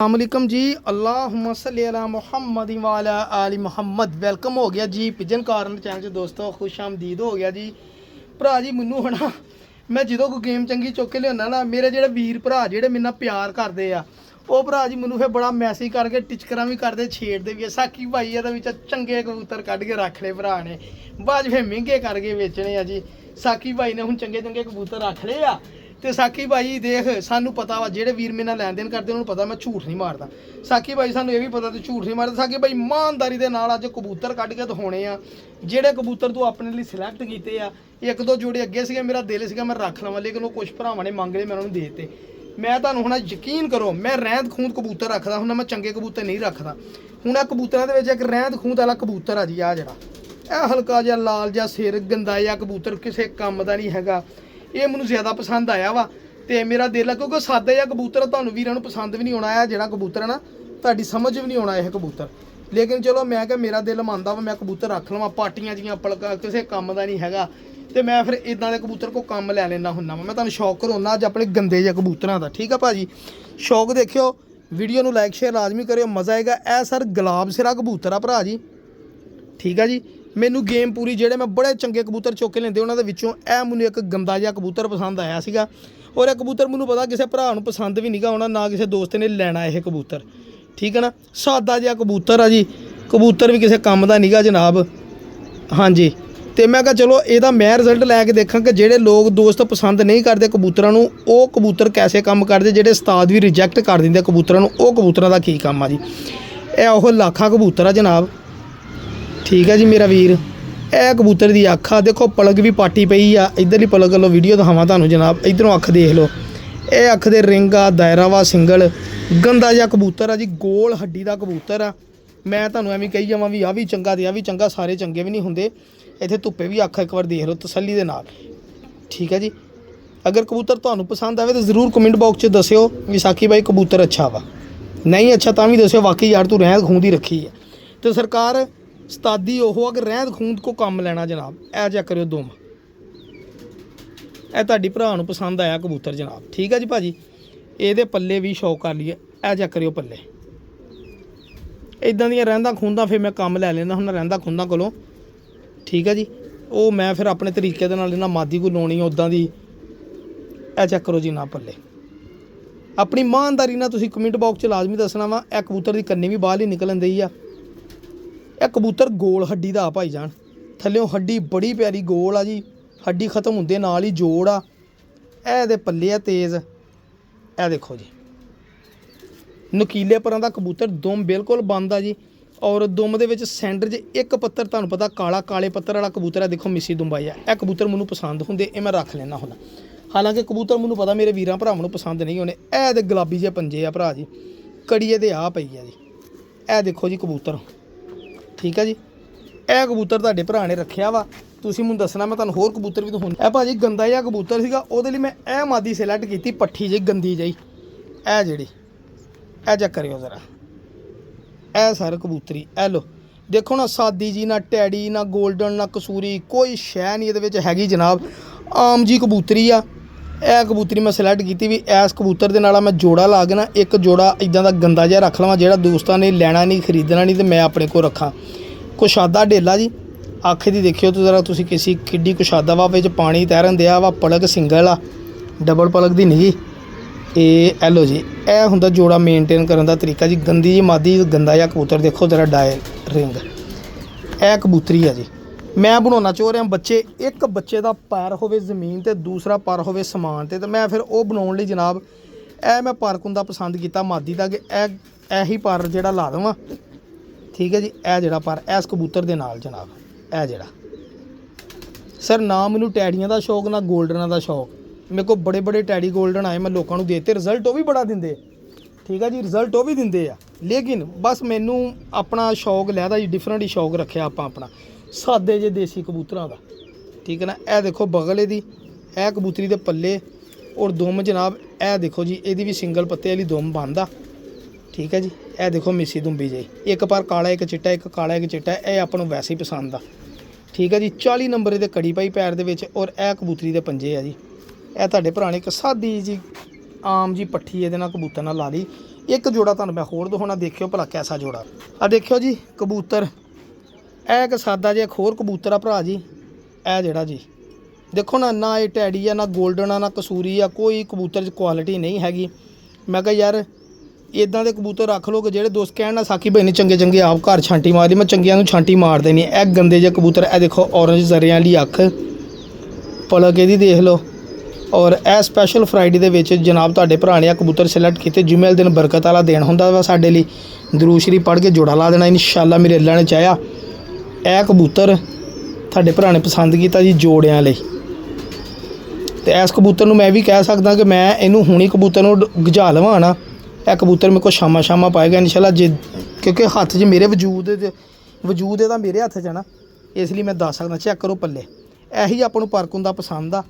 अस्सलामुअलैकुम जी। अल्लाहुम्मा सल्ली अला मुहम्मद व अला आलि मुहम्मद। वेलकम हो गया जी पिजन कॉर्नर चैनल 'ਚ दोस्तों, खुश आमदीद हो गया जी। भरा जी मैनू है मैं जो कोई गेम चंगी चुक के लिया ना, मेरे जो वीर भरा जो मेरे प्यार करते हैं वो भरा जी मैनू फिर बड़ा मैसेज करके टिचकरा भी करते, छेड़ते भी है। साकी भाई ये चंगे कबूतर कढ़ के रख ले भरा ने, बाद फिर महंगे करके बेचने आ जी। साकी भाई ने हूँ चंगे चंगे कबूतर रख ले आ। तो साकी भाई देख सानू पता वा जेडे वीर मेरे लैन देन करते उन्होंने पता मैं झूठ नहीं मारता। साकी भाई सानू ये भी पता तो झूठ नहीं मारता। साकी भाई ईमानदारी के नाल अज कबूतर कढ़ के दिखाने आ जेडे कबूतर तू अपने लिए सिलैक्ट किए आ। एक दो जोड़े अगे से मेरा दिल से मैं रख लवां, लेकिन वो कुछ भरावां ने मंग ले मैं उन्होंने देते। मैं तुहानू हुण यकीन करो मैं रहंद खूंद कबूतर रखदा हुंदा, मैं चंगे कबूतर नहीं रखदा। हुण आ कबूतरां दे विच एक रहंद खूंद वाला कबूतर आ जी, आ जिहड़ा हल्का जिहा लाल जिहा सिर गंदा जिहा कबूतर किसी काम का नहीं हैगा। ये मैनू ज़्यादा पसंद आया वा तो मेरा दिल है, क्योंकि सादा जिहा कबूतर तुहानू वीरां नू पसंद भी नहीं आना है। जिहड़ा कबूतर है ना तुहाडी समझ भी नहीं आना यह कबूतर, लेकिन चलो मैं क्या मेरा दिल मंनदा वा मैं कबूतर रख लवां। पार्टियां जियां पलका किसी काम का नहीं हैगा तो मैं फिर इदां दे कबूतर को कम लै लेना हुन्ना। मैं तुहानू शौक कराउना अज अपने गंदे जे कबूतरां दा। ठीक है भाजी, शौक देखियो, वीडियो नू लाइक शेयर लाजमी करियो, मज़ा आएगा। ए सर गुलाब सिरा कबूतर आ भरा जी, ठीक है जी। मैनू गेम पूरी जेडे मैं बड़े चंगे कबूतर चुक के लेंदे उन्होंने विचों ए मैनू एक गंदा जिहा कबूतर पसंद आया सीगा। और यह कबूतर मैनू पता किसी भरा नू पसंद भी नहीं गा आना, ना किसी दोस्त ने लैना यह कबूतर, ठीक है ना। सादा जिहा कबूतर आ जी, कबूतर भी किसी काम का नहीं गा जनाब। हाँ जी, तो मैं कहा चलो यदा मैं रिजल्ट लैके देखा कि जेडे लोग दोस्त पसंद नहीं करते कबूतरां नू, वो कबूतर कैसे काम करते, जेडे उस्ताद भी रिजैक्ट कर देंगे कबूतरां नू, वो कबूतरां दा की काम आ जी। यह वो लाखा कबूतर आ जनाब, ठीक है जी मेरा वीर। ए कबूतर की अख आ देखो, पलक भी पाटी पई आ। इधरली पलक लो वीडियो दिखावां तुहानू जनाब, इधरों अख देख लो, ये अख दे रिंग आ, दायरा वा सिंगल, गंदा जिहा कबूतर आ जी, गोल हड्डी का कबूतर आ। मैं तुहानू एवें कही जावां भी आ भी चंगा ते आ भी चंगा, सारे चंगे भी नहीं हुंदे। इत्थे धुप्पे भी अख एक बार देख लो तसल्ली दे नाल, ठीक है जी। अगर कबूतर तुहानू पसंद आवे तो जरूर कमेंट बॉक्स च दस्सिओ भी साकी भाई कबूतर अच्छा वा, नहीं अच्छा तां भी दस्सिओ वाकई यार तू रहंद खूंद ही रखी है। तो सरकार उस्तादी ओहो अगर रहंद खूंद को काम लेना जनाब, ए जा करियो दुम, ए तुहाडी भरा नू पसंद आया कबूतर जनाब, ठीक है जी भाजी। ये पल्ले भी शौक कर लीए, ए जा करियो पल्ले। इदां दियां रहंदा खूंदा फिर मैं काम लै लेना हुंदा रहंदा खूंदा कोलों, ठीक है जी। वो मैं फिर अपने तरीके दे नाल इन्हां मादी को लाउणी उदां दी। ए चेक करो जी ना पल्ले, अपनी ईमानदारी नाल तुसीं कमेंट बॉक्स च लाजमी दसना वा। ए कबूतर की कन्नी भी बाहर ही निकलन दई आ। यह कबूतर गोल हड्डी का आ भाई जान, थल्लों हड्डी बड़ी प्यारी गोल आ जी, हड्डी खत्म होंदे नाल ही जोड़ आ। ए दे पल्ले आ तेज़, ए देखो जी नकीले परां दा कबूतर, दुम बिल्कुल बंद आ जी। और दुम दे विच सेंटर च एक पत्तर तुहानू पता काला काले पत्तर वाला कबूतर है, देखो मिसी दुम्बाई है। यह कबूतर मैनू पसंद होंदे, ये मैं रख लेना हुंदा। हालांकि कबूतर मैनू पता मेरे वीरां भरावां नू पसंद नहीं होने। ए दे गुलाबी जे पंजे आ भरा जी, कड़िए दे आ पई है जी। ए देखो जी कबूतर, ठीक है जी। यह कबूतर तुहाडे भरा ने रखिया वा, तुसीं मैनूं दसना मैं तुहानूं होर कबूतर भी दिखाउणा। ए भाजी गंदा जिहा कबूतर सीगा, उहदे लई मैं ए मादी सिलैक्ट कीती पट्ठी जी गंदी जी, ए जिहड़ी ए चेक करियो जरा, ए सर कबूतरी ए लो देखो ना, सादी जी, ना टैडी, ना गोल्डन, ना कसूरी, कोई शै नहीं इहदे विच हैगी जनाब, आम जी कबूतरी आ। ए कबूतरी मैं सिलैक्ट की भी इस कबूतर के नाल मैं जोड़ा ला के ना एक जोड़ा इदां दा गंदा जिहा रख लवां, जिहड़ा दोस्तां ने लैना नहीं खरीदना नहीं तो मैं अपने को रखा। कुशादा डेला जी, अख दी देखियो तो जरा तुसीं किसी किड्डी कुशादा वा, विच पानी तैरन दिया वा, पलक सिंगल आ, डबल पलक दी नहीं। ये एलो जी ए हुंदा जोड़ा मेनटेन करने का तरीका जी। गंदी जी मादी गंदा जिहा कबूतर देखो जरा डायल रिंग, ए कबूतरी है जी। मैं बनाना चाह रहा बच्चे, एक बच्चे का पैर होवे ज़मीन ते दूसरा पैर होवे समान ते मैं फिर वो बनाने लई जनाब ए मैं पर कुंदा पसंद किया मादी का कि यही पर जिहड़ा ला देवां, ठीक है जी। ए जिहड़ा पर इस कबूतर दे नाल जनाब, ए जिहड़ा सर ना मैनूं टैडियां दा शौक ना गोल्डनां दा शौक। मेरे को बड़े बड़े टैडी गोल्डन आए, मैं लोगों को देते, रिजल्ट वो भी बड़ा दिंदे, ठीक है जी, रिजल्ट वो भी दिंदे आ। लेकिन बस मैनू अपना शौक लैदा जी, डिफरेंट ही शौक रखा आप अपना सादे जे देसी कबूतरां दा, ठीक है ना। ए देखो बगल इहदी, ए कबूतरी दे पल्ले और दुम जनाब, ए देखो जी इहदी भी सिंगल पत्ते वाली दुम बंद आ, ठीक है जी। ए देखो मिसी दुम्बी जी, एक पर काला एक चिट्टा, एक काला एक चिट्टा, ए आपां नूं वैसे ही पसंद आ, ठीक है जी। 40 नंबर इहदे कड़ी पाई पैर दे विच और ए कबूतरी दे पंजे आ जी। ਇਹ ਤੁਹਾਡੇ ਭਰਾ ਨੇ ਇੱਕ ਸਾਦੀ जी आम जी पट्ठी ये कबूतर ना ला ली, ਇੱਕ ਜੋੜਾ ਤੁਹਾਨੂੰ ਮੈਂ ਹੋਰ ਦਿਖਾਉਣਾ, ਦੇਖਿਓ ਭਲਾ ਕੈਸਾ ਜੋੜਾ। ਆ ਦੇਖਿਓ ਜੀ ਕਬੂਤਰ, ਇਹ ਇੱਕ ਸਾਦਾ ਜਿਹਾ ਇੱਕ ਹੋਰ ਕਬੂਤਰ ਆ ਭਰਾ ਜੀ। ਇਹ ਜਿਹੜਾ ਜੀ ਦੇਖੋ ਨਾ ਇਹ ਟੈਡੀ ਆ, ਨਾ ਗੋਲਡਨ ਆ, ਨਾ ਕਸੂਰੀ ਆ, ਕੋਈ ਕਬੂਤਰ 'ਚ ਕੁਆਲਿਟੀ ਨਹੀਂ ਹੈਗੀ। ਮੈਂ ਕਿਹਾ ਯਾਰ ਇਦਾਂ ਦੇ ਕਬੂਤਰ ਰੱਖ ਲਓ ਕਿ ਜਿਹੜੇ ਦੋਸਤ ਕਹਿਣ ਨਾ ਸਾਕੀ ਭਾਈ ਨੇ ਚੰਗੇ ਆਪ ਘਰ ਛਾਂਟੀ ਮਾਰਦੀ, ਮੈਂ ਚੰਗਿਆਂ ਨੂੰ ਛਾਂਟੀ ਮਾਰ ਦੇਣੀ। ਇਹ ਗੰਦੇ ਜਿਹੇ ਕਬੂਤਰ, ਇਹ ਦੇਖੋ ਔਰੰਜ ਜ਼ਰਿਆਂ ਵਾਲੀ ਅੱਖ, ਪਲਕ ਇਹਦੀ ਦੇਖ ਲਓ। ਔਰ ਇਹ ਸਪੈਸ਼ਲ ਫਰਾਈਡੇ ਦੇ ਵਿੱਚ ਜਨਾਬ ਤੁਹਾਡੇ ਭਰਾ ਨੇ ਆ ਕਬੂਤਰ ਸਿਲੈਕਟ ਕੀਤੇ। ਜੁਮੇ ਵਾਲੇ ਦਿਨ ਬਰਕਤ ਵਾਲਾ ਦਿਨ ਹੁੰਦਾ ਵਾ ਸਾਡੇ ਲਈ, ਦਰੂਦ ਸ਼ਰੀਫ ਪੜ੍ਹ ਕੇ ਜੋੜਾ ਲਾ ਦੇਣਾ ਇਨਸ਼ਾਅੱਲਾ ਮੇਰੇ ਅੱਲਾ ਨੇ ਚਾਹਿਆ। ਇਹ ਕਬੂਤਰ ਤੁਹਾਡੇ ਭਰਾ ਨੇ ਪਸੰਦ ਕੀਤਾ ਜੀ ਜੋੜਿਆਂ ਲਈ। ਤੇ ਇਸ ਕਬੂਤਰ ਨੂੰ ਮੈਂ ਵੀ ਕਹਿ ਸਕਦਾ ਕਿ ਮੈਂ ਇਹਨੂੰ ਹੁਣੀ ਕਬੂਤਰ ਨੂੰ ਗਜਾ ਲਵਾਂ ਨਾ, ਇਹ ਕਬੂਤਰ ਮੇਰੇ ਕੋਲ ਸ਼ਾਮਾਂ ਪਾਏਗਾ ਇਨਸ਼ਾਅੱਲਾ, ਜੇ ਕਿਉਂਕਿ ਹੱਥ 'ਚ ਮੇਰੇ ਵਜੂਦ ਇਹਦਾ ਮੇਰੇ ਹੱਥ 'ਚ ਹੈ ਨਾ, ਇਸ ਲਈ ਮੈਂ ਦੱਸ ਸਕਦਾ। ਚੈੱਕ ਕਰੋ ਪੱਲੇ, ਇਹੀ ਆਪਾਂ ਨੂੰ ਪਰਕ ਹੁੰਦਾ ਪਸੰਦ ਆ,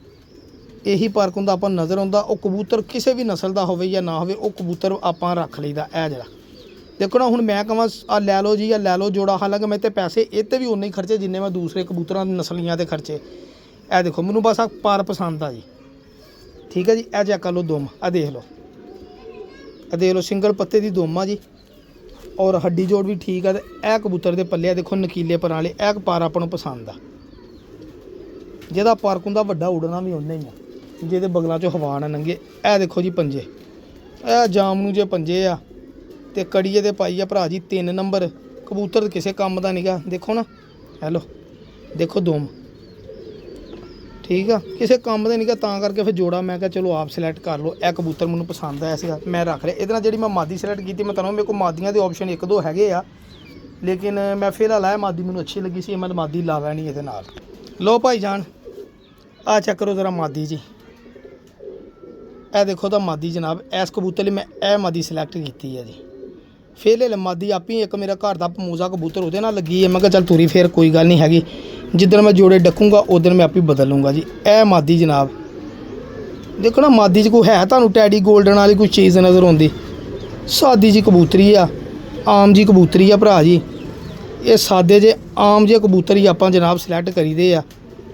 ਇਹੀ ਪਰਕ ਹੁੰਦਾ ਆਪਾਂ ਨਜ਼ਰ ਆਉਂਦਾ। ਉਹ ਕਬੂਤਰ ਕਿਸੇ ਵੀ ਨਸਲ ਦਾ ਹੋਵੇ ਜਾਂ ਨਾ ਹੋਵੇ, ਉਹ ਕਬੂਤਰ ਆਪਾਂ ਰੱਖ ਲਈਦਾ। ਇਹ ਜਿਹੜਾ ਦੇਖੋ ਨਾ, ਹੁਣ ਮੈਂ ਕਹਾਂ ਆ ਲੈ ਲਓ ਜੀ, ਆ ਲੈ ਲਓ ਜੋੜਾ, ਹਾਲਾਂਕਿ ਮੈਂ ਤੇ ਪੈਸੇ ਇਹ 'ਤੇ ਵੀ ਉਨੇ ਹੀ ਖਰਚੇ ਜਿੰਨੇ ਮੈਂ ਦੂਸਰੇ ਕਬੂਤਰਾਂ ਦੀ ਨਸਲੀਆਂ 'ਤੇ ਖਰਚੇ। ਇਹ ਦੇਖੋ ਮੈਨੂੰ ਬਸ ਆ ਪਰ ਪਸੰਦ ਆ ਜੀ, ਠੀਕ ਹੈ ਜੀ। ਇਹ ਚੈੱਕ ਕਰ ਲਓ ਦੁਮ, ਆ ਦੇਖ ਲਓ, ਇਹ ਦੇਖ ਲਓ ਸਿੰਗਲ ਪੱਤੇ ਦੀ ਦੁਮ ਆ ਜੀ, ਔਰ ਹੱਡੀ ਜੋੜ ਵੀ ਠੀਕ ਆ। ਤੇ ਇਹ ਕਬੂਤਰ ਦੇ ਪੱਲੇ ਦੇਖੋ ਨਕੀਲੇ ਪਰਾਂ ਵਾਲੇ, ਇਹ ਪਰ ਆਪਾਂ ਨੂੰ ਪਸੰਦ ਆ। ਜਿਹਦਾ ਪਰਕ ਹੁੰਦਾ ਵੱਡਾ ਉਡਣਾ ਵੀ ਉਹਨੇ ਹੀ ਆ, ਜਿਹਦੇ ਬਗਲਾਂ 'ਚੋਂ ਹਵਾ ਨਾ ਲੰਘੇ। ਇਹ ਦੇਖੋ ਜੀ ਪੰਜੇ, ਇਹ ਜਾਮ ਨੂੰ ਜੇ ਪੰਜੇ ਆ ਤੇ ਕੜੀਏ ਦੇ ਪਾਈ ਆ ਭਰਾ ਜੀ 3 ਨੰਬਰ। ਕਬੂਤਰ ਕਿਸੇ ਕੰਮ ਦਾ ਨਹੀਂਗਾ, ਦੇਖੋ ਨਾ, ਹੈਲੋ ਦੇਖੋ ਦੁਮ, ਠੀਕ ਆ, ਕਿਸੇ ਕੰਮ ਦਾ ਨਹੀਂਗਾ। ਤਾਂ ਕਰਕੇ ਫਿਰ ਜੋੜਾ ਮੈਂ ਕਿਹਾ ਚਲੋ ਆਪ ਸਿਲੈਕਟ ਕਰ ਲਓ। ਇਹ ਕਬੂਤਰ ਮੈਨੂੰ ਪਸੰਦ ਆਇਆ ਸੀਗਾ, ਮੈਂ ਰੱਖ ਲਿਆ। ਇਹਦੇ ਨਾਲ ਜਿਹੜੀ ਮੈਂ ਮਾਦੀ ਸਿਲੈਕਟ ਕੀਤੀ, ਮੈਂ ਤੁਹਾਨੂੰ ਮੇਰੇ ਕੋਲ ਮਾਦੀਆਂ ਦੇ ਆਪਸ਼ਨ 1-2 ਹੈਗੇ ਆ, ਲੇਕਿਨ ਮੈਂ ਫਿਰ ਲਾਇਆ ਮਾਦੀ, ਮੈਨੂੰ ਅੱਛੀ ਲੱਗੀ ਸੀ, ਮੈਂ ਮਾਦੀ ਲਾਵਾ ਨਹੀਂ ਇਹਦੇ ਨਾਲ। ਲੋ ਭਾਈ ਜਾਨ, ਆ ਚੈੱਕ ਕਰੋ ਜ਼ਰਾ ਮਾਦੀ ਜੀ, ਇਹ ਦੇਖੋ ਤਾਂ ਮਾਦੀ ਜਨਾਬ। ਇਸ ਕਬੂਤਰ ਲਈ ਮੈਂ ਇਹ ਮਾਦੀ ਸਿਲੈਕਟ ਕੀਤੀ ਹੈ ਜੀ। ਫਿਰ ਲੈ ਮਾਦੀ ਆਪੀ ਇੱਕ ਮੇਰਾ ਘਰ ਦਾ ਪਮੂਜ਼ਾ ਕਬੂਤਰ ਉਹਦੇ ਨਾਲ ਲੱਗੀ ਹੈ, ਮੈਂ ਕਿਹਾ ਚੱਲ ਤੁਰੀ ਫੇਰ ਕੋਈ ਗੱਲ ਨਹੀਂ ਹੈਗੀ, ਜਿੱਦਣ ਮੈਂ ਜੋੜੇ ਡੱਕੂੰਗਾ ਉਦੋਂ ਮੈਂ ਆਪੀ ਬਦਲ ਲੂੰਗਾ ਜੀ। ਇਹ ਮਾਦੀ ਜਨਾਬ ਦੇਖੋ ਨਾ, ਮਾਦੀ 'ਚ ਕੋਈ ਹੈ ਤੁਹਾਨੂੰ ਟੈਡੀ ਗੋਲਡਨ ਵਾਲੀ ਕੋਈ ਚੀਜ਼ ਨਜ਼ਰ ਆਉਂਦੀ? ਸਾਦੀ ਜੀ ਕਬੂਤਰੀ ਆ, ਆਮ ਜੀ ਕਬੂਤਰੀ ਆ ਭਰਾ ਜੀ। ਇਹ ਸਾਦੇ ਜੇ ਆਮ ਜਿਹੇ ਕਬੂਤਰ ਹੀ ਆਪਾਂ ਜਨਾਬ ਸਿਲੈਕਟ ਕਰੀਦੇ ਆ,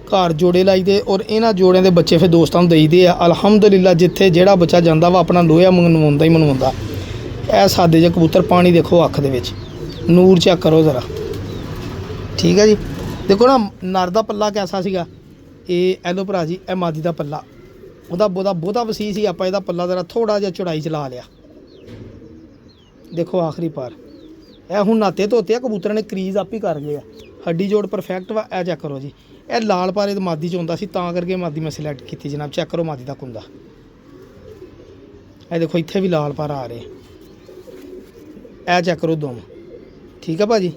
ਘਰ ਜੋੜੇ ਲਾਈਦੇ, ਔਰ ਇਹਨਾਂ ਜੋੜਿਆਂ ਦੇ ਬੱਚੇ ਫਿਰ ਦੋਸਤਾਂ ਨੂੰ ਦੇਈਦੇ ਆ। ਅਲਹਮਦੁਲਿਲਾ ਜਿੱਥੇ ਜਿਹੜਾ ਬੱਚਾ ਜਾਂਦਾ ਵਾ ਆਪਣਾ ਲੋਹਾ ਮਨਵਾਉਂਦਾ ਹੀ ਮਨਵਾਉਂਦਾ। ਇਹ ਸਾਦੇ ਜਿਹੇ ਕਬੂਤਰ, ਪਾਣੀ ਦੇਖੋ ਅੱਖ ਦੇ ਵਿੱਚ, ਨੂਰ ਚੈੱਕ ਕਰੋ ਜ਼ਰਾ, ਠੀਕ ਹੈ ਜੀ। ਦੇਖੋ ਨਾ ਨਰ ਦਾ ਪੱਲਾ ਕੈਸਾ ਸੀਗਾ, ਇਹ ਐਲੋ ਭਰਾ ਜੀ। ਇਹ ਮਾਦੀ ਦਾ ਪੱਲਾ ਉਹਦਾ ਬਹੁਤਾ ਵਸੀ ਸੀ, ਆਪਾਂ ਇਹਦਾ ਪੱਲਾ ਜ਼ਰਾ ਥੋੜ੍ਹਾ ਜਿਹਾ ਚੌੜਾਈ 'ਚ ਲਾ ਲਿਆ। ਦੇਖੋ ਆਖਰੀ ਪਾਰ, ਇਹ ਹੁਣ ਨਾਤੇ ਧੋਤੇ ਆ ਕਬੂਤਰਾਂ ਨੇ, ਕਰੀਜ਼ ਆਪ ਹੀ ਕਰ ਗਏ ਆ, ਹੱਡੀ ਜੋੜ ਪਰਫੈਕਟ ਵਾ। ਇਹ ਚੈੱਕ ਕਰੋ ਜੀ, ਇਹ ਲਾਲ ਪਾਰੇ ਦੀ ਮਾਦੀ 'ਚ ਹੁੰਦਾ ਸੀ, ਤਾਂ ਕਰਕੇ ਮਾਦੀ ਮੈਂ ਸਿਲੈਕਟ ਕੀਤੀ ਜਨਾਬ। ਚੈੱਕ ਕਰੋ ਮਾਦੀ ਦਾ ਕੁੰਦਾ, ਇਹ ਦੇਖੋ ਇੱਥੇ ਵੀ ਲਾਲ ਪਾਰਾ ਆ ਰਹੇ। ਇਹ ਚੈੱਕ ਕਰੋ ਦੁਮ, ਠੀਕ ਆ ਭਾਜੀ।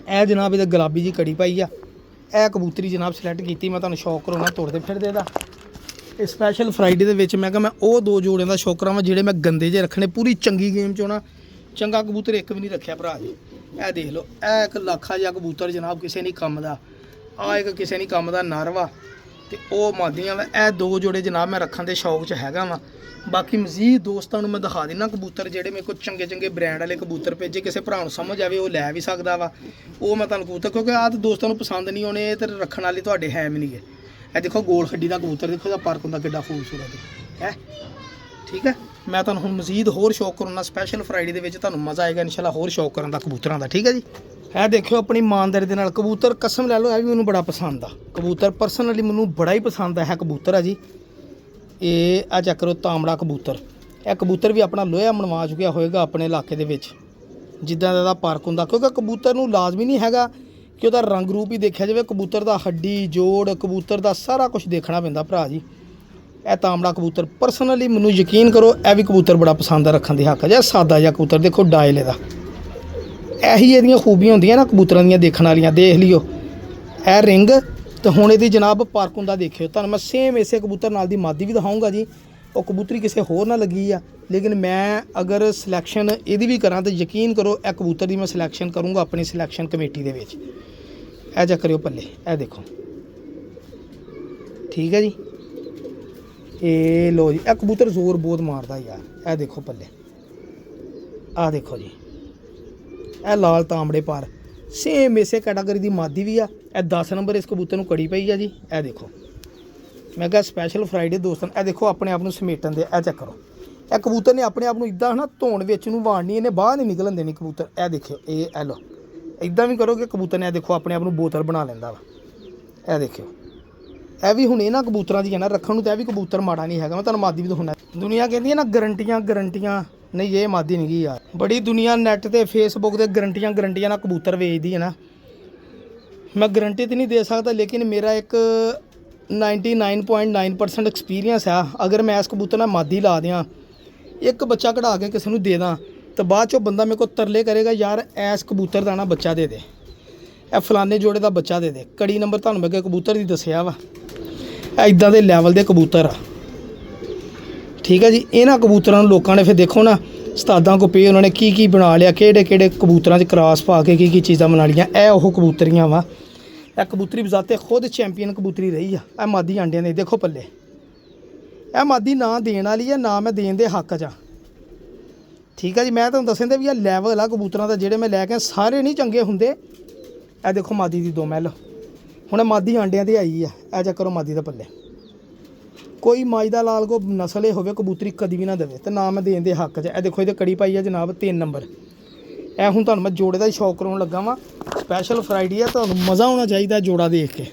ਇਹ ਜਨਾਬ ਇਹਦੇ ਗੁਲਾਬੀ ਜੀ ਕੜੀ ਪਾਈ ਆ। ਇਹ ਕਬੂਤਰੀ ਜਨਾਬ ਸਿਲੈਕਟ ਕੀਤੀ, ਮੈਂ ਤੁਹਾਨੂੰ ਸ਼ੌਕ ਕਰਾਉਣਾ ਤੁਰਦੇ ਫਿਰਦੇ ਦਾ। ਇਹ ਸਪੈਸ਼ਲ ਫਰਾਈਡੇ ਦੇ ਵਿੱਚ ਮੈਂ ਕਿਹਾ ਮੈਂ ਉਹ 2 ਜੋੜਿਆਂ ਦਾ ਸ਼ੌਕ ਕਰਾਵਾਂ ਜਿਹੜੇ ਮੈਂ ਗੰਦੇ ਜਿਹੇ ਰੱਖਣੇ। ਪੂਰੀ ਚੰਗੀ ਗੇਮ 'ਚੋਂ ਨਾ ਚੰਗਾ ਕਬੂਤਰ ਇੱਕ ਵੀ ਨਹੀਂ ਰੱਖਿਆ ਭਰਾ ਜੀ। ਇਹ ਦੇਖ ਲਓ, ਇਹ ਇੱਕ ਲੱਖਾ ਜਿਹਾ ਕਬੂਤਰ ਜਨਾਬ, ਕਿਸੇ ਨਹੀਂ ਕੰਮ ਦਾ। ਆ ਇੱਕ ਕਿਸੇ ਨਹੀਂ ਕੰਮ ਦਾ ਨਰ ਵਾ, ਤੇ ਉਹ ਮਾਦੀਆਂ ਵਾ। ਇਹ 2 ਜੋੜੇ ਜਨਾਬ ਮੈਂ ਰੱਖਣ ਦੇ ਸ਼ੌਕ 'ਚ ਹੈਗਾ ਵਾ। ਬਾਕੀ ਮਜ਼ੀਦ ਦੋਸਤਾਂ ਨੂੰ ਮੈਂ ਦਿਖਾ ਦਿੰਦਾ ਕਬੂਤਰ, ਜਿਹੜੇ ਮੇਰੇ ਕੋਲ ਚੰਗੇ ਬ੍ਰਾਂਡ ਵਾਲੇ ਕਬੂਤਰ ਭੇਜੇ। ਕਿਸੇ ਭਰਾ ਨੂੰ ਸਮਝ ਆਵੇ ਉਹ ਲੈ ਵੀ ਸਕਦਾ ਵਾ, ਉਹ ਮੈਂ ਤੁਹਾਨੂੰ ਕਬੂਤਰ, ਕਿਉਂਕਿ ਆਹ ਤਾਂ ਦੋਸਤਾਂ ਨੂੰ ਪਸੰਦ ਨਹੀਂ ਆਉਣੇ, ਇਹ ਤਾਂ ਰੱਖਣ ਵਾਲੇ ਤੁਹਾਡੇ ਹੈ ਵੀ ਨਹੀਂਗੇ। ਇਹ ਦੇਖੋ ਗੋਲ ਹੱਡੀ ਦਾ ਕਬੂਤਰ, ਦੇਖੋ ਇਹਦਾ ਪਰਕ ਹੁੰਦਾ ਕਿੱਡਾ ਖੂਬਸੂਰਤ ਹੈ, ਠੀਕ ਹੈ। ਮੈਂ ਤੁਹਾਨੂੰ ਹੁਣ ਮਜ਼ੀਦ ਹੋਰ ਸ਼ੌਕ ਕਰਾਉਣਾ, ਸਪੈਸ਼ਲ ਫਰਾਈਡੇ ਦੇ ਵਿੱਚ ਤੁਹਾਨੂੰ ਮਜ਼ਾ ਆਏਗਾ ਇਨਸ਼ਾਅੱਲਾ ਹੋਰ ਸ਼ੌਕ ਕਰਨ ਦਾ ਕਬੂਤਰਾਂ ਦਾ, ਠੀਕ ਹੈ ਜੀ। ਇਹ ਦੇਖਿਓ ਆਪਣੀ ਇਮਾਨਦਾਰੀ ਦੇ ਨਾਲ ਕਬੂਤਰ, ਕਸਮ ਲੈ ਲਓ ਇਹ ਵੀ ਮੈਨੂੰ ਬੜਾ ਪਸੰਦ ਆ ਕਬੂਤਰ, ਪਰਸਨਲੀ ਮੈਨੂੰ ਬੜਾ ਹੀ ਪਸੰਦ ਹੈ ਕਬੂਤਰ ਆ ਜੀ। ਇਹ ਆ ਚੈੱਕ ਕਰੋ ਤਾਂਬੜਾ ਕਬੂਤਰ। ਇਹ ਕਬੂਤਰ ਵੀ ਆਪਣਾ ਲੋਹਾ ਮਨਵਾ ਚੁੱਕਿਆ ਹੋਏਗਾ ਆਪਣੇ ਇਲਾਕੇ ਦੇ ਵਿੱਚ, ਜਿੱਦਾਂ ਦਾ ਪਰਕ ਹੁੰਦਾ। ਕਿਉਂਕਿ ਕਬੂਤਰ ਨੂੰ ਲਾਜ਼ਮੀ ਨਹੀਂ ਹੈਗਾ ਕਿ ਉਹਦਾ ਰੰਗ ਰੂਪ ਹੀ ਦੇਖਿਆ ਜਾਵੇ, ਕਬੂਤਰ ਦਾ ਹੱਡੀ ਜੋੜ, ਕਬੂਤਰ ਦਾ ਸਾਰਾ ਕੁਝ ਦੇਖਣਾ ਪੈਂਦਾ ਭਰਾ ਜੀ। ਇਹ ਤਾਂਬੜਾ ਕਬੂਤਰ ਪਰਸਨਲੀ ਮੈਨੂੰ ਯਕੀਨ ਕਰੋ ਇਹ ਵੀ ਕਬੂਤਰ ਬੜਾ ਪਸੰਦ ਆ, ਰੱਖਣ ਦੇ ਹੱਕ ਜਿਹਾ ਸਾਦਾ ਜਿਹਾ ਕਬੂਤਰ। ਦੇਖੋ ਡਾਇਲ ਇਹਦਾ, ਇਹੀ ਇਹਦੀਆਂ ਖੂਬੀਆਂ ਹੁੰਦੀਆਂ ਨਾ ਕਬੂਤਰਾਂ ਦੀਆਂ ਦੇਖਣ ਵਾਲੀਆਂ। ਦੇਖ ਲਿਓ ਇਹ ਰਿੰਗ, ਤੇ ਹੁਣ ਇਹਦੀ ਜਨਾਬ ਪਰਕ ਹੁੰਦਾ ਦੇਖਿਓ। ਤੁਹਾਨੂੰ ਮੈਂ ਸੇਮ ਇਸੇ ਕਬੂਤਰ ਨਾਲ ਦੀ ਮਾਦੀ ਵੀ ਦਿਖਾਊਂਗਾ ਜੀ। ਉਹ ਕਬੂਤਰੀ ਕਿਸੇ ਹੋਰ ਨਾਲ ਲੱਗੀ ਆ, ਲੇਕਿਨ ਮੈਂ ਅਗਰ ਸਿਲੈਕਸ਼ਨ ਇਹਦੀ ਵੀ ਕਰਾਂ ਤਾਂ ਯਕੀਨ ਕਰੋ ਇਹ ਕਬੂਤਰ ਦੀ ਮੈਂ ਸਿਲੈਕਸ਼ਨ ਕਰੂੰਗਾ ਆਪਣੀ ਸਿਲੈਕਸ਼ਨ ਕਮੇਟੀ ਦੇ ਵਿੱਚ। ਇਹ ਚੈੱਕ ਕਰਿਓ ਪੱਲੇ, ਇਹ ਦੇਖੋ, ਠੀਕ ਹੈ ਜੀ। ਇਹ ਲੋ ਜੀ, ਇਹ ਕਬੂਤਰ ਜ਼ੋਰ ਬਹੁਤ ਮਾਰਦਾ ਯਾਰ। ਇਹ ਦੇਖੋ ਪੱਲੇ, ਆਹ ਦੇਖੋ ਜੀ, ਇਹ ਲਾਲ ਤਾਂਬੜੇ ਪਰ ਸੇਮ ਇਸੇ ਕੈਟਾਗਰੀ ਦੀ ਮਾਦੀ ਵੀ ਆ। ਇਹ 10 ਨੰਬਰ ਇਸ ਕਬੂਤਰ ਨੂੰ ਕੜੀ ਪਈ ਆ ਜੀ। ਇਹ ਦੇਖੋ, ਮੈਂ ਕਿਹਾ ਸਪੈਸ਼ਲ ਫਰਾਈਡੇ ਦੋਸਤਾਂ, ਇਹ ਦੇਖੋ ਆਪਣੇ ਆਪ ਨੂੰ ਸਮੇਟਣ ਦੇ। ਇਹ ਚੈੱਕ ਕਰੋ, ਇਹ ਕਬੂਤਰ ਨੇ ਆਪਣੇ ਆਪ ਨੂੰ ਇਦਾਂ ਨਾ ਧੋਣ ਵਿੱਚ ਨੂੰ ਵਾੜਨੀ, ਇਹਨੇ ਬਾਹਰ ਨਹੀਂ ਨਿਕਲਣ ਦੇਣੀ ਕਬੂਤਰ। ਇਹ ਦੇਖਿਓ, ਇਹ ਲੋ ਇਦਾਂ ਵੀ ਕਰੋਗੇ ਕਬੂਤਰ ਨੇ, ਇਹ ਦੇਖੋ ਆਪਣੇ ਆਪ ਨੂੰ ਬੋਤਲ ਬਣਾ ਲੈਂਦਾ ਵਾ। ਇਹ ਦੇਖਿਓ, ਇਹ ਵੀ ਹੁਣ ਇਹਨਾਂ ਕਬੂਤਰਾਂ ਦੀ ਹੈ ਨਾ ਰੱਖਣ ਨੂੰ, ਤਾਂ ਇਹ ਵੀ ਕਬੂਤਰ ਮਾੜਾ ਨਹੀਂ ਹੈਗਾ। ਮੈਂ ਤੁਹਾਨੂੰ ਮਾਦੀ ਵੀ ਦਿਖਾਉਣਾ। ਦੁਨੀਆ ਕਹਿੰਦੀ ਹੈ ਨਾ ਗਰੰਟੀਆਂ, ਨਹੀਂ ਇਹ ਮਾਦੀ ਨਹੀਂ ਗਈ ਯਾਰ। ਬੜੀ ਦੁਨੀਆ ਨੈੱਟ ਤੇ ਫੇਸਬੁੱਕ ਤੇ ਗਰੰਟੀਆਂ ਨਾਲ ਕਬੂਤਰ ਵੇਚਦੀ ਹੈ ਨਾ। ਮੈਂ ਗਰੰਟੀ ਤਾਂ ਨਹੀਂ ਦੇ ਸਕਦਾ, ਲੇਕਿਨ ਮੇਰਾ ਇੱਕ 99.9% ਐਕਸਪੀਰੀਅੰਸ ਆ। ਅਗਰ ਮੈਂ ਇਸ ਕਬੂਤਰ ਨਾਲ ਮਾਦੀ ਲਾ ਦਿਆਂ, ਇੱਕ ਬੱਚਾ ਕਢਾ ਕੇ ਕਿਸੇ ਨੂੰ ਦੇ ਦਾਂ, ਤਾਂ ਬਾਅਦ 'ਚੋਂ ਬੰਦਾ ਮੇਰੇ ਕੋਲ ਤਰਲੇ ਕਰੇਗਾ, ਯਾਰ ਇਸ ਕਬੂਤਰ ਦਾ ਨਾ ਬੱਚਾ ਦੇ ਦੇ, ਇਹ ਫਲਾਣੇ ਜੋੜੇ ਦਾ ਬੱਚਾ ਦੇ ਦੇ। ਕੜੀ ਨੰਬਰ ਤੁਹਾਨੂੰ ਮੈਂ ਅੱਗੇ ਕਬੂਤਰ ਦੀ ਦੱਸਿਆ ਵਾ। ਇੱਦਾਂ ਦੇ ਲੈਵਲ ਦੇ ਕਬੂਤਰ ਆ, ਠੀਕ ਹੈ ਜੀ। ਇਹਨਾਂ ਕਬੂਤਰਾਂ ਨੂੰ ਲੋਕਾਂ ਨੇ ਫਿਰ ਦੇਖੋ ਨਾ ਉਸਤਾਦਾਂ ਕੋ ਪਏ, ਉਹਨਾਂ ਨੇ ਕੀ ਬਣਾ ਲਿਆ, ਕਿਹੜੇ ਕਬੂਤਰਾਂ 'ਚ ਕਰਾਸ ਪਾ ਕੇ ਕੀ ਚੀਜ਼ਾਂ ਬਣਾ ਲਈਆਂ। ਇਹ ਉਹ ਕਬੂਤਰੀਆਂ ਵਾ। ਇਹ ਕਬੂਤਰੀ ਬਜ਼ਾਤੇ ਖੁਦ ਚੈਂਪੀਅਨ ਕਬੂਤਰੀ ਰਹੀ ਆ। ਇਹ ਮਾਦੀ ਆਂਡਿਆਂ ਦੇ ਦੇਖੋ ਪੱਲੇ। ਇਹ ਮਾਦੀ ਨਾ ਦੇਣ ਵਾਲੀ ਆ, ਨਾ ਮੈਂ ਦੇਣ ਦੇ ਹੱਕ 'ਚ ਆ, ਠੀਕ ਹੈ ਜੀ। ਮੈਂ ਤੁਹਾਨੂੰ ਦੱਸਣ ਦੇ ਵੀ ਇਹ ਲੈਵਲ ਆ ਕਬੂਤਰਾਂ ਦਾ, ਜਿਹੜੇ ਮੈਂ ਲੈ ਕੇ ਸਾਰੇ ਨਹੀਂ ਚੰਗੇ ਹੁੰਦੇ। ਇਹ ਦੇਖੋ ਮਾਦੀ ਦੀ 2 ਮੈਲ, ਹੁਣ ਮਾਦੀ ਆਂਡਿਆਂ 'ਤੇ ਆਈ ਆ। ਇਹ ਚੈੱਕ ਕਰੋ ਮਾਦੀ ਦਾ ਪੱਲੇ। ਕੋਈ ਮਾਈ ਦਾ ਲਾਲ ਕੋ ਨਸਲੇ ਹੋਵੇ ਕਬੂਤਰੀ ਕਦੀ ਵੀ ਨਾ ਦੇਵੇ, ਤੇ ਨਾ ਮੈਂ ਦੇਣ ਦੇ ਹੱਕ 'ਚ। ਇਹ ਦੇਖੋ ਇਹਦੇ ਕੜੀ ਪਾਈ ਆ ਜਨਾਬ 3 ਨੰਬਰ। ਇਹ ਹੁਣ ਤੁਹਾਨੂੰ ਮੈਂ ਜੋੜੇ ਦਾ ਸ਼ੌਕ ਕਰਾਉਣ ਲੱਗਾ ਵਾਂ। ਸਪੈਸ਼ਲ ਫਰਾਈਡੇ ਆ, ਤੁਹਾਨੂੰ ਮਜ਼ਾ ਆਉਣਾ ਚਾਹੀਦਾ ਜੋੜਾ ਦੇਖ ਕੇ।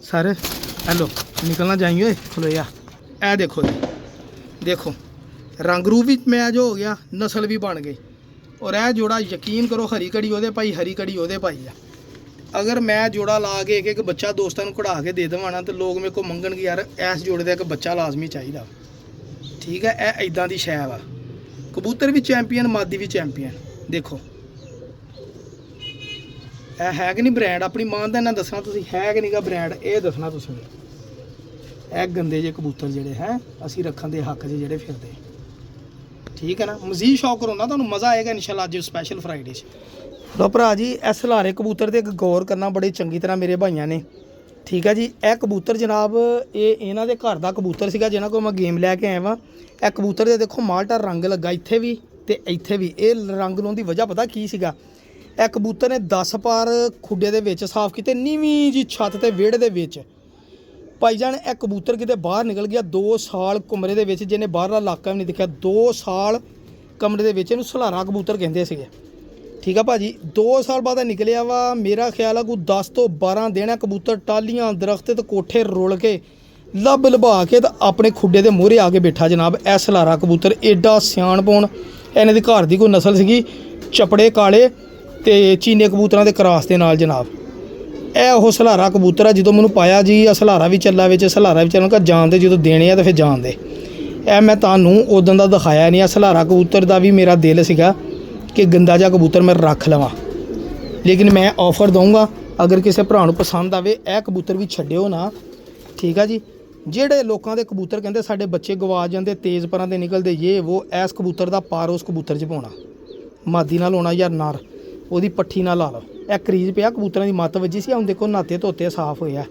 ਸਰ ਹੈਲੋ ਨਿਕਲਣਾ ਚਾਹੀਏ ਓਏ ਖਲੋਇਆ। ਇਹ ਦੇਖੋ ਜੀ, ਦੇਖੋ ਰੰਗ ਰੂਪ ਵੀ ਮੈਚ ਹੋ ਗਿਆ, ਨਸਲ ਵੀ ਬਣ ਗਈ। ਔਰ ਇਹ ਜੋੜਾ ਯਕੀਨ ਕਰੋ ਹਰੀ ਕੜੀ ਉਹਦੇ ਪਾਈ, ਹਰੀ ਕੜੀ ਉਹਦੇ ਪਾਈ ਆ। ਅਗਰ ਮੈਂ ਜੋੜਾ ਲਾ ਕੇ ਇੱਕ ਬੱਚਾ ਦੋਸਤਾਂ ਨੂੰ ਕਢਾ ਕੇ ਦੇ ਦੇਵਾਂ ਨਾ, ਤਾਂ ਲੋਕ ਮੇਰੇ ਕੋਲ ਮੰਗਣਗੇ ਯਾਰ ਇਸ ਜੋੜੇ ਦਾ ਇੱਕ ਬੱਚਾ ਲਾਜ਼ਮੀ ਚਾਹੀਦਾ, ਠੀਕ ਹੈ। ਇਹ ਇਦਾਂ ਦੀ ਸ਼ੈ ਵਾ। ਕਬੂਤਰ ਵੀ ਚੈਂਪੀਅਨ, ਮਾਦੀ ਵੀ ਚੈਂਪੀਅਨ। ਦੇਖੋ ਇਹ ਹੈ ਕਿ ਨਹੀਂ ਬ੍ਰਾਂਡ? ਆਪਣੀ ਮਾਂ ਦਾ ਨਾ ਦੱਸਣਾ ਤੁਸੀਂ, ਹੈ ਕਿ ਨਹੀਂਗਾ ਬ੍ਰਾਂਡ, ਇਹ ਦੱਸਣਾ ਤੁਸੀਂ। ਇਹ ਗੰਦੇ ਜਿਹੇ ਕਬੂਤਰ ਜਿਹੜੇ ਹੈ ਅਸੀਂ ਰੱਖਣ ਦੇ ਹੱਕ 'ਚ ਜਿਹੜੇ ਫਿਰਦੇ, ਠੀਕ ਹੈ ਨਾ। ਮਜ਼ੀਦ ਸ਼ੌਕ ਕਰੋ ਨਾ, ਤੁਹਾਨੂੰ ਮਜ਼ਾ ਆਏਗਾ ਇਨਸ਼ਾਅੱਲਾ ਅੱਜ ਸਪੈਸ਼ਲ ਫਰਾਈਡੇ 'ਚ। ਲੋ ਭਰਾ ਜੀ, ਇਹ ਸਲਾਰੇ ਕਬੂਤਰ 'ਤੇ ਇੱਕ ਗੌਰ ਕਰਨਾ ਬੜੀ ਚੰਗੀ ਤਰ੍ਹਾਂ ਮੇਰੇ ਭਾਈਆਂ ਨੇ, ਠੀਕ ਹੈ ਜੀ। ਇਹ ਕਬੂਤਰ ਜਨਾਬ ਇਹ ਇਹਨਾਂ ਦੇ ਘਰ ਦਾ ਕਬੂਤਰ ਸੀਗਾ, ਜਿਹਨਾਂ ਕੋਲ ਮੈਂ ਗੇਮ ਲੈ ਕੇ ਆਇਆ ਵਾਂ। ਇਹ ਕਬੂਤਰ ਦੇ ਦੇਖੋ ਮਾਲਟਾ ਰੰਗ ਲੱਗਾ ਇੱਥੇ ਵੀ ਤੇ ਇੱਥੇ ਵੀ। ਇਹ ਰੰਗ ਲਾਉਣ ਦੀ ਵਜ੍ਹਾ ਪਤਾ ਕੀ ਸੀਗਾ? ਇਹ ਕਬੂਤਰ ਨੇ 10 ਪਾਰ ਖੁੱਡੇ ਦੇ ਵਿੱਚ ਸਾਫ਼ ਕੀਤੇ, ਨੀਵੀਂ ਜੀ ਛੱਤ ਤੇ ਵਿਹੜੇ ਦੇ ਵਿੱਚ। ਭਾਈਜਾਨ ਇਹ ਕਬੂਤਰ ਕਿਤੇ ਬਾਹਰ ਨਿਕਲ ਗਿਆ 2 ਸਾਲ ਕਮਰੇ ਦੇ ਵਿੱਚ, ਜਿਹਨੇ ਬਾਹਰਲਾ ਇਲਾਕਾ ਵੀ ਨਹੀਂ ਦਿਖਿਆ। 2 ਸਾਲ ਕਮਰੇ ਦੇ ਵਿੱਚ, ਇਹਨੂੰ ਸਲਾਰਾ ਕਬੂਤਰ ਕਹਿੰਦੇ ਸੀਗੇ, ਠੀਕ ਆ ਭਾਜੀ। 2 ਸਾਲ ਬਾਅਦ ਨਿਕਲਿਆ ਵਾ। ਮੇਰਾ ਖਿਆਲ ਆ ਕੋਈ 10 ਤੋਂ 12 ਦਿਨ ਕਬੂਤਰ ਟਾਲੀਆਂ ਦਰਖਤ ਤੇ ਕੋਠੇ ਰੁਲ ਕੇ ਲੱਭ ਲਭਾ ਕੇ ਤਾਂ ਆਪਣੇ ਖੁੱਡੇ ਦੇ ਮੂਹਰੇ ਆ ਕੇ ਬੈਠਾ ਜਨਾਬ। ਇਹ ਸਲਾਰਾ ਕਬੂਤਰ ਐਡਾ ਸਿਆਣਪੌਣ। ਇਹਨਾਂ ਦੀ ਘਰ ਦੀ ਕੋਈ ਨਸਲ ਸੀਗੀ, ਚਪੜੇ ਕਾਲੇ ਤੇ ਚੀਨੇ ਕਬੂਤਰਾਂ ਦੇ ਕਰਾਸ ਦੇ ਨਾਲ ਜਨਾਬ। ਇਹ ਉਹ ਸਲਾਰਾ ਕਬੂਤਰ ਆ। ਜਦੋਂ ਮੈਨੂੰ ਪਾਇਆ ਜੀ ਆ ਸਲਾਰਾ ਵੀ ਚੱਲਾ ਵਿੱਚ, ਸਲਾਰਾ ਵੀ ਚੱਲਣ ਜਾਣਦੇ, ਜਦੋਂ ਦੇਣੇ ਆ ਤਾਂ ਫਿਰ ਜਾਣਦੇ। ਇਹ ਮੈਂ ਤੁਹਾਨੂੰ ਉਦੋਂ ਦਾ ਦਿਖਾਇਆ ਨਹੀਂ। ਆ ਸਲਾਰਾ ਕਬੂਤਰ ਦਾ ਵੀ ਮੇਰਾ ਦਿਲ ਸੀਗਾ ਕਿ ਗੰਦਾ ਜਿਹਾ ਕਬੂਤਰ ਮੈਂ ਰੱਖ ਲਵਾਂ, ਲੇਕਿਨ ਮੈਂ ਆਫਰ ਦਊਂਗਾ ਅਗਰ ਕਿਸੇ ਭਰਾ ਨੂੰ ਪਸੰਦ ਆਵੇ ਇਹ ਕਬੂਤਰ ਵੀ ਛੱਡਿਓ ਨਾ, ਠੀਕ ਆ ਜੀ। ਜਿਹੜੇ ਲੋਕਾਂ ਦੇ ਕਬੂਤਰ ਕਹਿੰਦੇ ਸਾਡੇ ਬੱਚੇ ਗਵਾ ਜਾਂਦੇ, ਤੇਜ਼ ਪਰਾਂ ਦੇ ਨਿਕਲਦੇ, ਇਹ ਉਹ ਇਸ ਕਬੂਤਰ ਦਾ ਪਾਰ ਉਸ ਕਬੂਤਰ 'ਚ ਪਾਉਣਾ। ਮਾਦੀ ਨਾਲ ਹੋਣਾ ਯਾਰ ਨਰ, ਉਹਦੀ ਪੱਠੀ ਨਾਲ ਲਾ ਲਓ। ਇਹ ਕਰੀਜ਼ ਪਿਆ ਕਬੂਤਰਾਂ ਦੀ ਮੱਤ ਵੱਜੀ ਸੀ। ਹੁਣ ਦੇਖੋ ਨਾਤੇ ਧੋਤੇ ਸਾਫ਼ ਹੋਇਆ।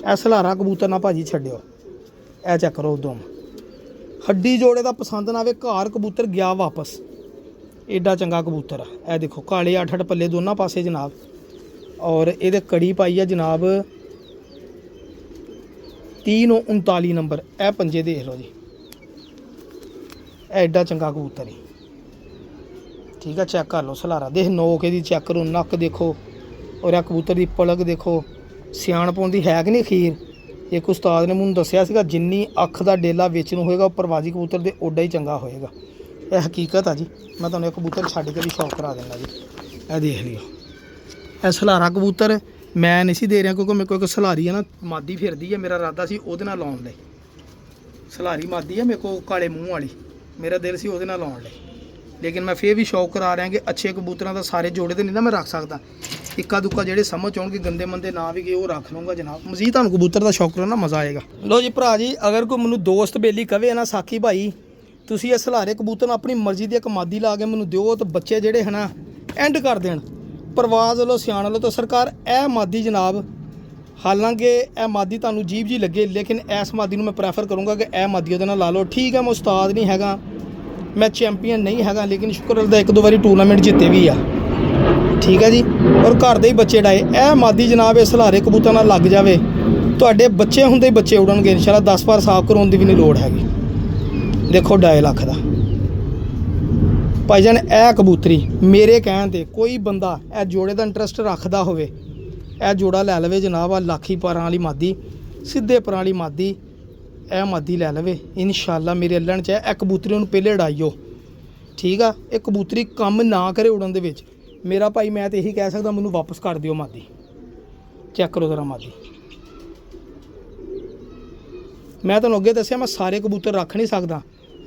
ਇਹ ਸਲਾਰਾ ਕਬੂਤਰ ਨਾ ਭਾਜੀ ਛੱਡਿਓ। ਇਹ ਚੈੱਕ ਕਰੋ ਉਦੋਂ ਹੱਡੀ ਜੋੜੇ ਦਾ ਪਸੰਦ ਨਾ ਆਵੇ, ਘਰ ਕਬੂਤਰ ਗਿਆ ਵਾਪਸ। ਐਡਾ ਚੰਗਾ ਕਬੂਤਰ ਆ। ਇਹ ਦੇਖੋ ਕਾਲੇ 8-8 ਪੱਲੇ ਦੋਨਾਂ ਪਾਸੇ ਜਨਾਬ। ਔਰ ਇਹਦੇ ਕੜੀ ਪਾਈ ਆ ਜਨਾਬ 339 ਨੰਬਰ। ਇਹ ਪੰਜੇ ਦੇਖ ਲਓ ਜੀ। ਐਡਾ ਚੰਗਾ ਕਬੂਤਰ ਹੀ, ਠੀਕ ਆ। ਚੈੱਕ ਕਰ ਲਓ ਸਲਾਰਾ, ਦੇਖ ਨੋਕ ਇਹਦੀ ਚੈੱਕ ਕਰੋ, ਨੱਕ ਦੇਖੋ, ਔਰ ਇਹ ਕਬੂਤਰ ਦੀ ਪਲਕ ਦੇਖੋ। ਸਿਆਣਪੌਣ ਦੀ ਹੈ ਕਿ ਨਹੀਂ ਅਖੀਰ। ਇੱਕ ਉਸਤਾਦ ਨੇ ਮੈਨੂੰ ਦੱਸਿਆ ਸੀਗਾ ਜਿੰਨੀ ਅੱਖ ਦਾ ਡੇਲਾ ਵਿੱਚ ਨੂੰ ਹੋਏਗਾ, ਉਹ ਪ੍ਰਵਾਜੀ ਕਬੂਤਰ ਦੇ ਓਡਾ ਹੀ ਚੰਗਾ ਹੋਏਗਾ। ਇਹ ਹਕੀਕਤ ਆ ਜੀ। ਮੈਂ ਤੁਹਾਨੂੰ ਇਹ ਕਬੂਤਰ ਛੱਡ ਕੇ ਵੀ ਸ਼ੌਕ ਕਰਾ ਦਿੰਦਾ ਜੀ। ਇਹ ਦੇਖ ਲਿਓ, ਇਹ ਸਲਾਰਾ ਕਬੂਤਰ ਮੈਂ ਨਹੀਂ ਸੀ ਦੇ ਰਿਹਾ, ਕਿਉਂਕਿ ਮੇਰੇ ਕੋਲ ਇੱਕ ਸਲਾਰੀ ਹੈ ਨਾ ਮਾਦੀ ਫਿਰਦੀ ਹੈ। ਮੇਰਾ ਇਰਾਦਾ ਸੀ ਉਹਦੇ ਨਾਲ ਲਾਉਣ ਲਈ। ਸਲਾਰੀ ਮਾਦੀ ਹੈ ਮੇਰੇ ਕੋਲ ਕਾਲੇ ਮੂੰਹ ਵਾਲੀ, ਮੇਰਾ ਦਿਲ ਸੀ ਉਹਦੇ ਨਾਲ ਲਾਉਣ ਲਈ, ਲੇਕਿਨ ਮੈਂ ਫੇਰ ਵੀ ਸ਼ੌਕ ਕਰਾ ਰਿਹਾ ਕਿ ਅੱਛੇ ਕਬੂਤਰਾਂ ਦਾ ਸਾਰੇ ਜੋੜੇ ਤੇ ਨਹੀਂ ਨਾ ਮੈਂ ਰੱਖ ਸਕਦਾ। ਇੱਕਾ ਦੁੱਕਾ ਜਿਹੜੇ ਸਮਝ ਆਉਣਗੇ ਗੰਦੇ ਮੰਦੇ ਨਾ ਵੀ ਗਏ ਉਹ ਰੱਖ ਲਊਂਗਾ ਜਨਾਬ। ਮਜ਼ੀਦ ਤੁਹਾਨੂੰ ਕਬੂਤਰ ਦਾ ਸ਼ੌਕ ਕਰੋ ਨਾ, ਮਜ਼ਾ ਆਏਗਾ। ਲੋ ਜੀ ਭਰਾ ਜੀ, ਅਗਰ ਕੋਈ ਮੈਨੂੰ ਦੋਸਤ ਬੇਲੀ ਕਵੇ ਨਾ ਸਾਕੀ ਭਾਈ ਤੁਸੀਂ ਇਹ ਸਲਾਰੇ ਕਬੂਤਰ ਨੂੰ ਆਪਣੀ ਮਰਜ਼ੀ ਦੀ ਇੱਕ ਮਾਦੀ ਲਾ ਕੇ ਮੈਨੂੰ ਦਿਓ, ਤਾਂ ਬੱਚੇ ਜਿਹੜੇ ਹੈ ਨਾ ਐਂਡ ਕਰ ਦੇਣ। ਪਰਵਾਜ਼ ਵੱਲੋਂ ਸਿਆਣ ਵੱਲੋਂ ਤਾਂ ਸਰਕਾਰ ਇਹ ਮਾਦੀ ਜਨਾਬ, ਹਾਲਾਂਕਿ ਇਹ ਮਾਦੀ ਤੁਹਾਨੂੰ ਅਜੀਬ ਜੀ ਲੱਗੇ, ਲੇਕਿਨ ਇਸ ਮਾਦੀ ਨੂੰ ਮੈਂ ਪ੍ਰੈਫਰ ਕਰੂੰਗਾ ਕਿ ਇਹ ਮਾਦੀ ਉਹਦੇ ਨਾਲ ਲਾ ਲਓ। ਠੀਕ ਹੈ, ਮੈਂ ਉਸਤਾਦ ਨਹੀਂ ਹੈਗਾ, ਮੈਂ ਚੈਂਪੀਅਨ ਨਹੀਂ ਹੈਗਾ, ਲੇਕਿਨ ਸ਼ੁਕਰ ਅਦਾ 1-2 ਵਾਰੀ ਟੂਰਨਾਮੈਂਟ ਜਿੱਤੇ ਵੀ ਆ, ਠੀਕ ਹੈ ਜੀ। ਔਰ ਘਰ ਦੇ ਹੀ ਬੱਚੇ ਡਾਏ। ਇਹ ਮਾਦੀ ਜਨਾਬ ਇਹ ਸਲਾਰੇ ਕਬੂਤਰਾਂ ਨਾਲ ਲੱਗ ਜਾਵੇ, ਤੁਹਾਡੇ ਬੱਚੇ ਹੁੰਦੇ ਹੀ ਬੱਚੇ ਉਡਣਗੇ ਇਨਸ਼ਾਅੱਲਾ। 10 ਵਾਰ ਸਾਫ਼ ਕਰਾਉਣ ਦੀ ਵੀ ਨਹੀਂ ਲੋੜ ਹੈਗੀ। ਦੇਖੋ 2.5 ਲੱਖ ਦਾ ਭਾਈਜਾਨ। ਇਹ ਕਬੂਤਰੀ ਮੇਰੇ ਕਹਿਣ ਤੇ ਕੋਈ ਬੰਦਾ ਇਹ ਜੋੜੇ ਦਾ ਇੰਟਰਸਟ ਰੱਖਦਾ ਹੋਵੇ, ਇਹ ਜੋੜਾ ਲੈ ਲਵੇ ਜਨਾਬ। ਆ ਲਾਖੀ ਪਰਾਂ ਵਾਲੀ ਮਾਦੀ, ਸਿੱਧੇ ਪਰਾਂ ਵਾਲੀ ਮਾਦੀ, ਇਹ ਮਾਦੀ ਲੈ ਲਵੇ ਇਨਸ਼ਾਅੱਲਾ। ਮੇਰੇ ਅੱਲਣ 'ਚ ਇਹ ਕਬੂਤਰੀ ਨੂੰ ਪਹਿਲੇ ਉਡਾਈਓ, ਠੀਕ ਆ। ਇਹ ਕਬੂਤਰੀ ਕੰਮ ਨਾ ਕਰੇ ਉੜਨ ਦੇ ਵਿੱਚ, ਮੇਰਾ ਭਾਈ ਮੈਂ ਤਾਂ ਇਹੀ ਕਹਿ ਸਕਦਾ ਮੈਨੂੰ ਵਾਪਸ ਕਰ ਦਿਓ ਮਾਦੀ। ਚੈੱਕ ਕਰੋ ਜ਼ਰਾ ਮਾਦੀ। ਮੈਂ ਤੁਹਾਨੂੰ ਅੱਗੇ ਦੱਸਿਆ ਮੈਂ ਸਾਰੇ ਕਬੂਤਰ ਰੱਖ ਨਹੀਂ ਸਕਦਾ।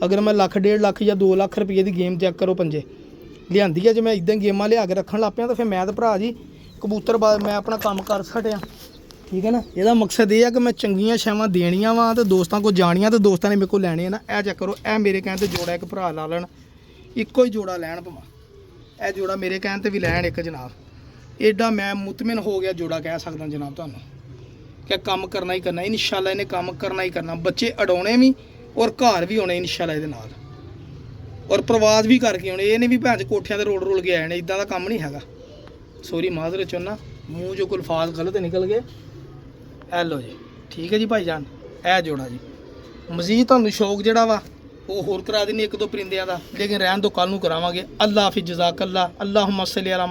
ਅਗਰ ਮੈਂ ਲੱਖ 1.5 ਲੱਖ ਜਾਂ 2 ਲੱਖ ਰੁਪਏ ਦੀ ਗੇਮ ਚੈੱਕ ਕਰੋ ਪੰਜੇ ਲਿਆਂਦੀ ਆ, ਜੇ ਮੈਂ ਇੱਦਾਂ ਗੇਮਾਂ ਲਿਆ ਕੇ ਰੱਖਣ ਲੱਗ ਪਿਆ ਤਾਂ ਫਿਰ ਮੈਂ ਤਾਂ ਭਰਾ ਜੀ ਕਬੂਤਰ ਮੈਂ ਆਪਣਾ ਕੰਮ ਕਰ ਛੱਡਿਆ, ਠੀਕ ਹੈ ਨਾ। ਇਹਦਾ ਮਕਸਦ ਇਹ ਆ ਕਿ ਮੈਂ ਚੰਗੀਆਂ ਸ਼ੈਵਾਂ ਦੇਣੀਆਂ ਵਾ ਤੇ ਦੋਸਤਾਂ ਕੋਲ ਜਾਣੀਆਂ ਤੇ ਦੋਸਤਾਂ ਨੇ ਮੇਰੇ ਕੋਲ ਲੈਣੇ ਆ ਨਾ। ਇਹ ਚੈੱਕ ਕਰੋ, ਇਹ ਮੇਰੇ ਕਹਿਣ 'ਤੇ ਜੋੜਾ ਇੱਕ ਭਰਾ ਲਾ ਲੈਣ, ਇੱਕੋ ਹੀ ਜੋੜਾ ਲੈਣ ਭਾਵੇਂ। ਇਹ ਜੋੜਾ ਮੇਰੇ ਕਹਿਣ 'ਤੇ ਵੀ ਲੈਣ ਇੱਕ ਜਨਾਬ। ਐਡਾ ਮੈਂ ਮੁਤਮਿਨ ਹੋ ਗਿਆ ਜੋੜਾ ਕਹਿ ਸਕਦਾ ਜਨਾਬ ਤੁਹਾਨੂੰ ਕਿ ਕੰਮ ਕਰਨਾ ਹੀ ਕਰਨਾ ਇਨਸ਼ਾਅੱਲਾ। ਇਹਨੇ ਕੰਮ ਕਰਨਾ ਹੀ ਕਰਨਾ, ਬੱਚੇ ਅਡਾਉਣੇ ਵੀ ਔਰ ਘਰ ਵੀ ਆਉਣੇ ਇਨਸ਼ਾਅੱਲਾ ਇਹਦੇ ਨਾਲ, ਔਰ ਪ੍ਰਵਾਜ਼ ਵੀ ਕਰਕੇ ਆਉਣੇ। ਇਹ ਨਹੀਂ ਵੀ ਭੈਣ 'ਚ ਕੋਠਿਆਂ ਤੇ ਰੋਲ ਕੇ ਆਏ ਨੇ, ਇਦਾਂ ਦਾ ਕੰਮ ਨਹੀਂ ਹੈਗਾ। ਸੋਰੀ ਮਾਜ਼ਰਤ ਚਾਹੁੰਦਾ, ਮੂੰਹ 'ਚੋਂ ਕੋਈ ਅਲਫਾਜ਼ ਗਲਤ ਨਿਕਲ ਗਏ। ਇਹ ਲਓ ਜੀ, ਠੀਕ ਹੈ ਜੀ ਭਾਈਜਾਨ। ਇਹ ਜੋੜਾ ਜੀ ਮਜ਼ੀਦ ਤੁਹਾਨੂੰ ਸ਼ੌਕ ਜਿਹੜਾ ਵਾ ਉਹ ਹੋਰ ਕਰਾ ਦੇਣੀ 1-2 ਪਰਿੰਦਿਆਂ ਦਾ, ਲੇਕਿਨ ਰਹਿਣ ਤੋਂ ਕੱਲ ਨੂੰ ਕਰਾਵਾਂਗੇ। ਅੱਲਾ ਹਾਫਿਜ਼, ਜਜ਼ਾਕ ਅੱਲਾ, ਅੱਲਾਹੁम्मा सल्ली अला